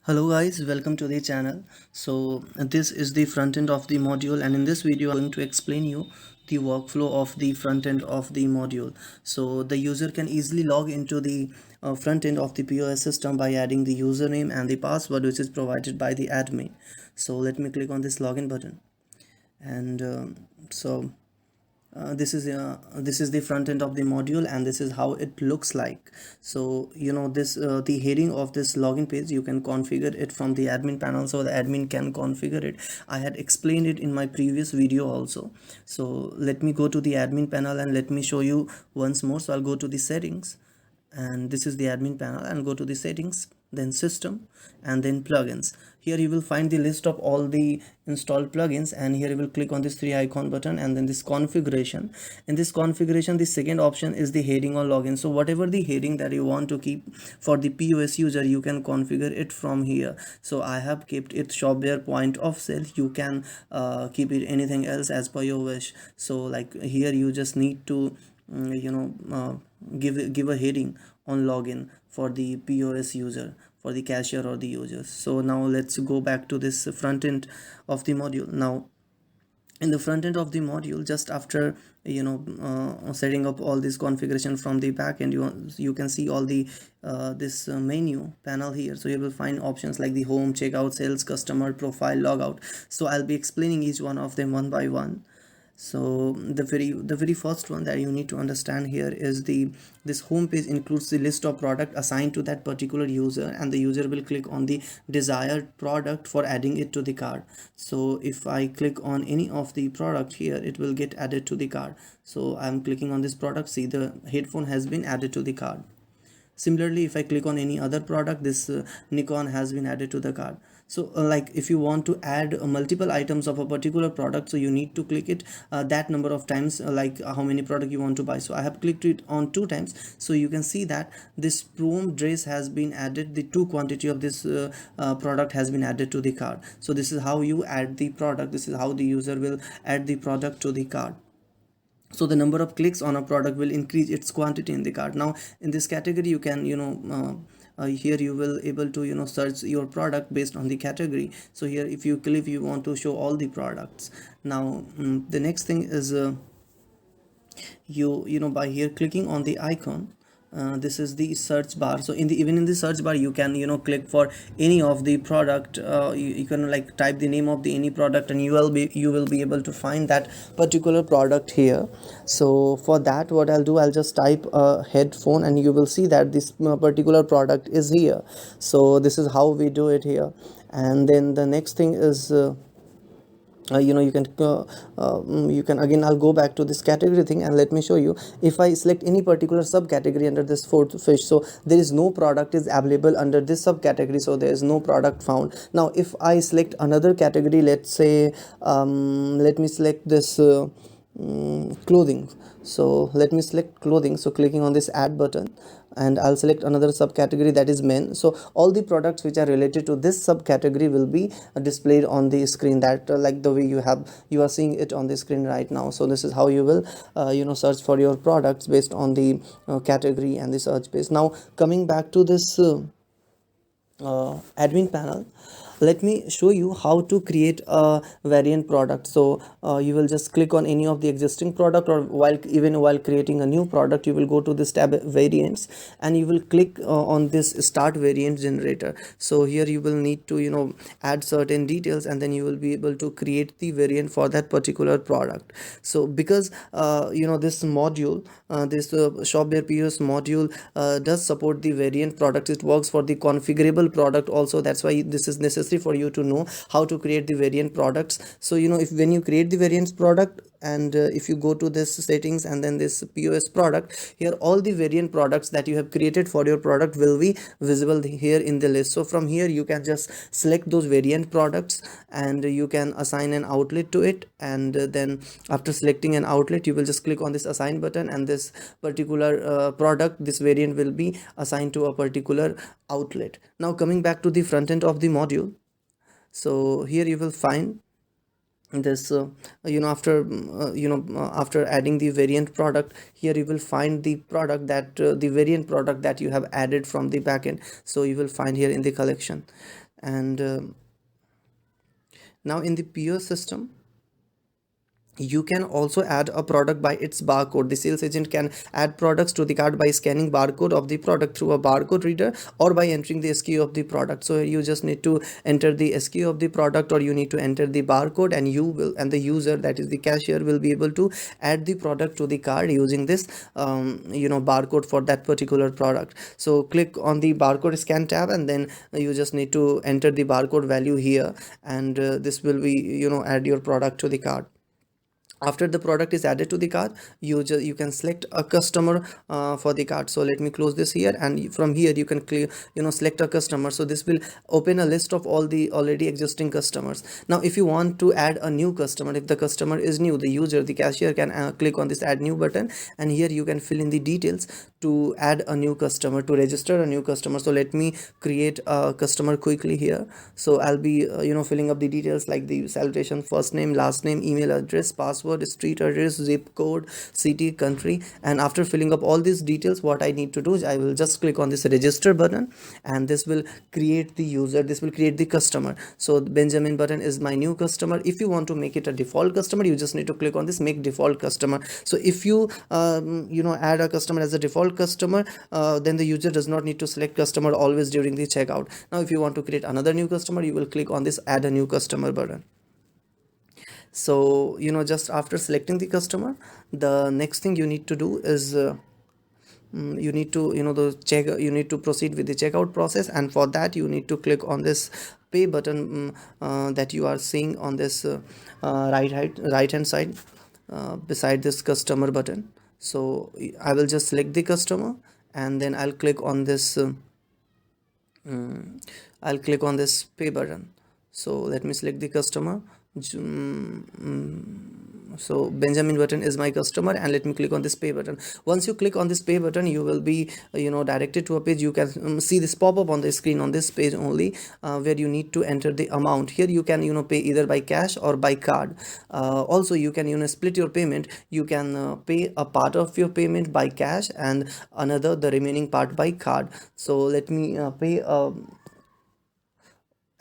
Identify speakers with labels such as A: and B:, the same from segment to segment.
A: Hello guys, welcome to the channel. So this is the front end of the module, and in this video I'm going to explain you the workflow of the front end of the module. So the user can easily log into the front end of the POS system by adding the username and the password which is provided by the admin. So let me click on this login button, and this is the front end of the module, and this is how it looks like. So this the heading of this login page, you can configure it from the admin panel, so the admin can configure it. I had explained it in my previous video also. So let me go to the admin panel and let me show you once more. So I'll go to the settings, and this is the admin panel, and go to the settings, then system, and then plugins. Here you will find the list of all the installed plugins, and here you will click on this three icon button, and then this configuration. In this configuration, the second option is the heading or login. So whatever the heading that you want to keep for the POS user, you can configure it from here. So I have kept it Shopware Point of sale. You can keep it anything else as per your wish. So like here you just need to give a heading on login for the POS user, for the cashier or the users. So now let's go back to this front end of the module. Now in the front end of the module, just after setting up all this configuration from the back end, you can see all the this menu panel here. So you will find options like the home, checkout, sales, customer, profile, logout. So I'll be explaining each one of them one by one. So the very first one that you need to understand here is this home page includes the list of product assigned to that particular user, and the user will click on the desired product for adding it to the cart. So if I click on any of the product here, it will get added to the cart. So I'm clicking on this product. See, the headphone has been added to the cart. Similarly, if I click on any other product, this Nikon has been added to the cart. So like if you want to add multiple items of a particular product, so you need to click it that number of times, like how many product you want to buy. So I have clicked it on 2 times. So you can see that this prom dress has been added, the 2 quantity of this product has been added to the cart. So this is how you add the product. This is how the user will add the product to the cart. So the number of clicks on a product will increase its quantity in the cart. Now in this category, you can here you will able to search your product based on the category. So here if you click, you want to show all the products. Now the next thing is by here clicking on the icon, this is the search bar. So even in the search bar, you can click for any of the product. You can like type the name of the any product, and you will be able to find that particular product here. So for that, what I'll do, I'll just type a headphone, and you will see that this particular product is here. So this is how we do it here. And then the next thing is you can again, I'll go back to this category thing, and let me show you. If I select any particular subcategory under this fourth fish, so there is no product is available under this subcategory, so there is no product found. Now if I select another category, let's say let me select this clothing. So let me select clothing. So clicking on this add button, and I'll select another subcategory, that is men. So all the products which are related to this subcategory will be displayed on the screen, that like the way you are seeing it on the screen right now. So this is how you will search for your products based on the category and the search page. Now coming back to this admin panel, let me show you how to create a variant product. So you will just click on any of the existing product, or while creating a new product, you will go to this tab variants, and you will click on this start variant generator. So here you will need to add certain details, and then you will be able to create the variant for that particular product. So because this module, this Shopware POS module does support the variant product, it works for the configurable product also. That's why this is necessary for you to know how to create the variant products. So if when you create the variants product, and if you go to this settings and then this POS product, here all the variant products that you have created for your product will be visible here in the list. So from here you can just select those variant products, and you can assign an outlet to it, and then after selecting an outlet, you will just click on this assign button, and this particular product, this variant will be assigned to a particular outlet. Now coming back to the front end of the module, so here you will find this after adding the variant product, here you will find the product that the variant product that you have added from the backend. So you will find here in the collection, And now in the POS system, you can also add a product by its barcode. The sales agent can add products to the cart by scanning barcode of the product through a barcode reader, or by entering the SKU of the product. So you just need to enter the SKU of the product, or you need to enter the barcode, and you will, and the user, that is the cashier, will be able to add the product to the cart using this barcode for that particular product. So click on the barcode scan tab, and then you just need to enter the barcode value here, and this will be, add your product to the cart. After the product is added to the cart, you can select a customer for the cart. So let me close this here, and from here you can clear, select a customer. So this will open a list of all the already existing customers. Now if you want to add a new customer, if the customer is new, the user, the cashier, can click on this add new button, and here you can fill in the details to add a new customer, to register a new customer. So let me create a customer quickly here. So I'll be filling up the details like the salutation, first name, last name, email address, password, street address, zip code, city, country. And after filling up all these details, what I need to do is I will just click on this register button, and this will create the user, this will create the customer. So Benjamin button is my new customer. If you want to make it a default customer, you just need to click on this make default customer. So if you add a customer as a default customer, then the user does not need to select customer always during the checkout. Now if you want to create another new customer, you will click on this add a new customer button. So just after selecting the customer, the next thing you need to do is you need to you need to proceed with the checkout process, and for that you need to click on this pay button that you are seeing on this right hand side beside this customer button. So I will just select the customer, and then I'll click on this I'll click on this pay button. So let me select the customer. So Benjamin button is my customer, and let me click on this pay button. Once you click on this pay button, you will be directed to a page. You can see this pop up on the screen on this page only, where you need to enter the amount. Here you can pay either by cash or by card. Also you can split your payment. You can pay a part of your payment by cash, and the remaining part by card. So let me pay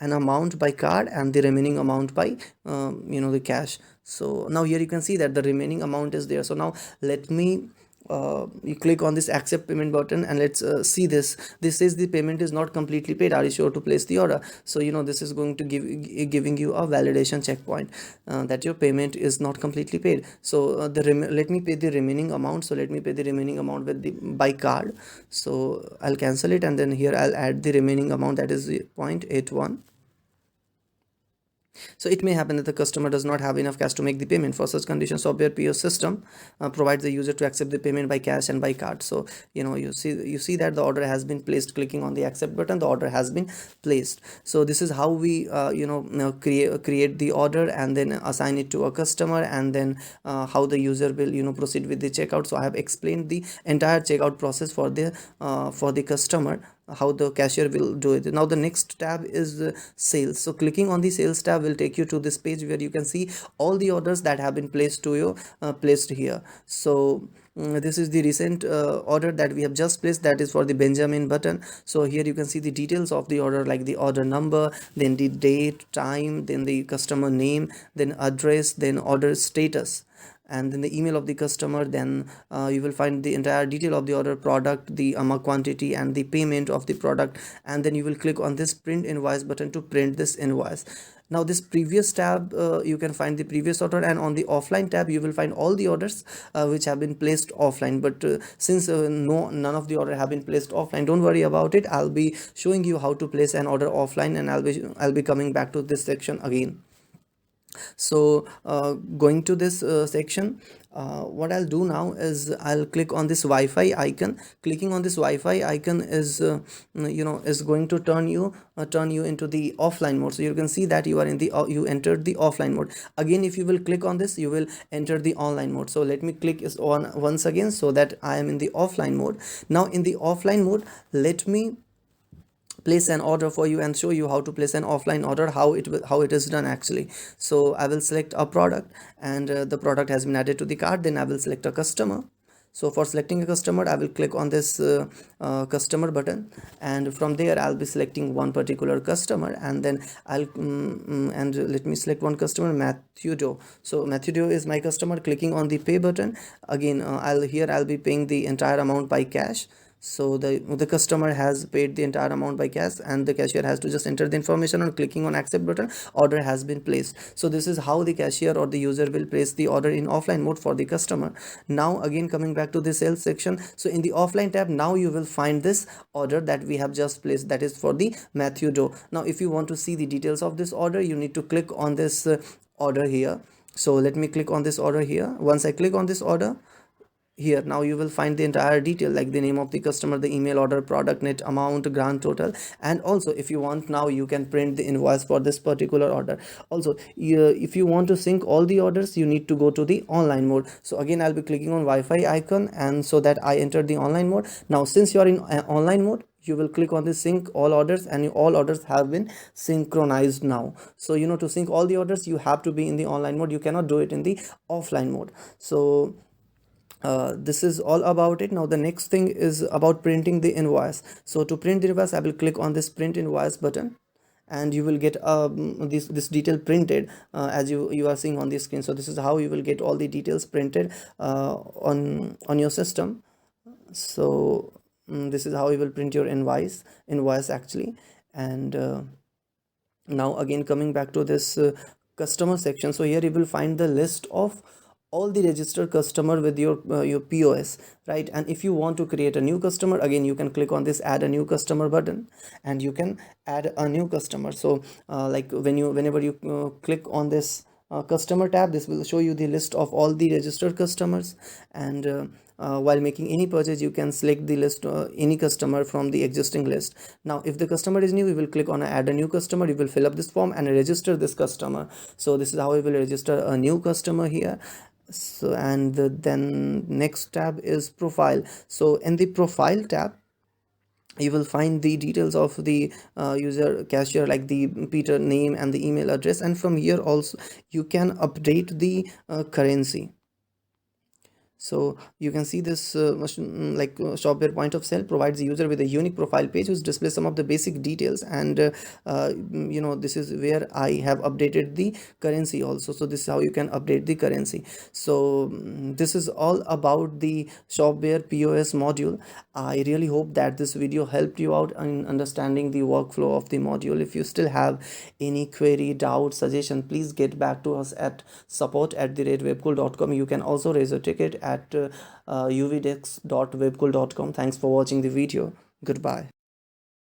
A: an amount by card, and the remaining amount by the cash. So now here you can see that the remaining amount is there. So now let me you click on this accept payment button, and let's see this says the payment is not completely paid, are you sure to place the order? So this is going to giving you a validation checkpoint that your payment is not completely paid. So let me pay the remaining amount. So let me pay the remaining amount with the by card. So I'll cancel it, and then here I'll add the remaining amount, that is 0.81. So it may happen that the customer does not have enough cash to make the payment. For such conditions, Shopware POS system provides the user to accept the payment by cash and by card. So you see that the order has been placed. Clicking on the accept button, the order has been placed. So this is how we create the order, and then assign it to a customer, and then how the user will proceed with the checkout. So I have explained the entire checkout process for the customer, how the cashier will do it. Now the next tab is sales. So clicking on the sales tab will take you to this page where you can see all the orders that have been placed to you placed here. So this is the recent order that we have just placed, that is for the Benjamin button. So here you can see the details of the order, like the order number, then the date, time, then the customer name, then address, then order status, and then the email of the customer. Then you will find the entire detail of the order, product, the amount, quantity, and the payment of the product. And then you will click on this print invoice button to print this invoice. Now this previous tab, you can find the previous order, and on the offline tab you will find all the orders which have been placed offline. But since none of the order have been placed offline, don't worry about it. I'll be showing you how to place an order offline, and I'll be coming back to this section again. So going to this section, what I'll do now is I'll click on this Wi-Fi icon. Clicking on this Wi-Fi icon is is going to turn you into the offline mode. So you can see that you are in the you entered the offline mode. Again, if you will click on this, you will enter the online mode. So let me click is on once again, so that I am in the offline mode. Now in the offline mode, let me place an order for you and show you how to place an offline order, how it is done actually. So I will select a product, and the product has been added to the cart. Then I will select a customer. So for selecting a customer, I will click on this customer button, and from there I'll be selecting one particular customer, and then and let me select one customer, Matthew Doe. So Matthew Doe is my customer. Clicking on the pay button, again I'll be paying the entire amount by cash. So the customer has paid the entire amount by cash, and the cashier has to just enter the information on clicking on accept button. Order has been placed. So this is how the cashier or the user will place the order in offline mode for the customer. Now again, coming back to the sales section, so in the offline tab, now you will find this order that we have just placed, that is for the Matthew Doe. Now if you want to see the details of this order, you need to click on this order here. So let me click on this order here. Once I click on this order here, now you will find the entire detail, like the name of the customer, the email, order, product, net amount, grand total. And also if you want, now you can print the invoice for this particular order. Also if you want to sync all the orders, you need to go to the online mode. So again, I'll be clicking on Wi-Fi icon, and so that I enter the online mode. Now since you are in online mode, you will click on the sync all orders, and all orders have been synchronized now. So to sync all the orders, you have to be in the online mode. You cannot do it in the offline mode. So this is all about it. Now the next thing is about printing the invoice. So to print the invoice, I will click on this print invoice button, and you will get this detail printed as you are seeing on the screen. So this is how you will get all the details printed on your system. So this is how you will print your invoice actually. And now again, coming back to this customer section, so here you will find the list of all the registered customer with your POS, right? And if you want to create a new customer, again you can click on this add a new customer button, and you can add a new customer. So like whenever you click on this customer tab, this will show you the list of all the registered customers. And while making any purchase, you can select the list any customer from the existing list. Now if the customer is new, we will click on add a new customer. You will fill up this form and register this customer. So this is how we will register a new customer here. So and then next tab is profile. So in the profile tab, you will find the details of the user cashier, like the Peter name and the email address. And from here also you can update the currency. So you can see this Shopware Point of Sale provides the user with a unique profile page which displays some of the basic details. And this is where I have updated the currency also. So this is how you can update the currency. So this is all about the Shopware POS module. I really hope that this video helped you out in understanding the workflow of the module. If you still have any query, doubt, suggestion, please get back to us at support@webcool.com. You can also raise a ticket at uvdex.webcool.com. Thanks for watching the video. Goodbye.